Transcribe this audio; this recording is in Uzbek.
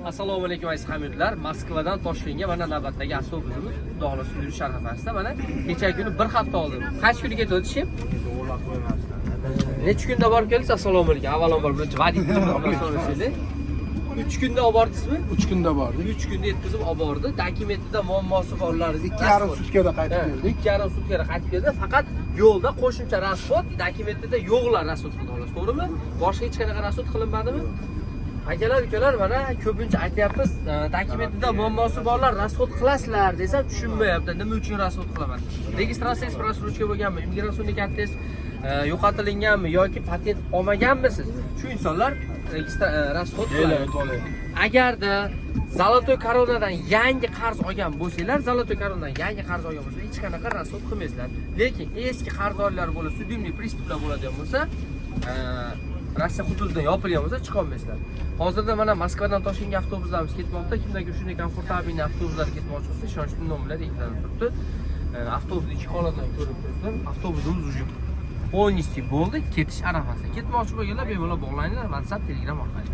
Assalomu alaykum aziz hamyurtlar. Moskvadan Toshkentga mana navbatdagi avtobusimiz Xudo xohlasa yurish arafasida mana kecha kuni bir hafta oldin. Qaysi kuni ketib o'tishim? Necha kunda borib keldingiz? Assalomu alaykum. Avvalambor birinchi va'dingizni so'rashaylik. 3 kunda olib bordingizmi? 3 kunda bordik. 3 kunda yetkazib olib bordi. Dokumentida muammosi borlar. 2,5 sutkada qaytib keldik. 2,5 sutkada qaytib keldi. Faqat yo'lda qo'shimcha rasxod, dokumentida yo'qlar rasxod qildi xolos, to'g'rimi? Boshqa hech qanaqa rasxod qilinmadimi? Akalar, ukalar, mana ko'pincha aytyapmiz, dokumentida muammosi borlar, rasxod qilasizlar desam tushunmayapti. Nima uchun rasxod qilaman? Registratsiyangiz prasrochka bo'lganmi? Immigratsiya kartangiz yo'qotilinganmi yoki patent olmaganmisiz? Shu insonlar rasxod qiladi. Agarda Zolotoy Koronadan yangi qarz olgan bo'lsanglar, Zolotoy Koronadan yangi qarz olgan bo'lsa, hech qanaqa rasxod qilmaysizlar. Lekin eski qarzdorlar bo'lsa, sudimli pristuplar bo'ladigan bo'lsa, Rossiya hududidan yopilgan bo'lsa chiqa olmaysizlar. Hozirda mana Moskvadan Toshkentga avtobuslarimiz ketmoqda. Kimlarga shunday komfortabilni avtobuslar ketmoqchi bo'lsa, ishonchli nomerlar ekranda turibdi. Avtobusning ichki holatini ko'rib turibdi. Avtobusimiz уже полностью bo'ldi, ketish arafasida. Ketmoqchi bo'lganlar bemalol bog'laninglar WhatsApp, Telegram orqali.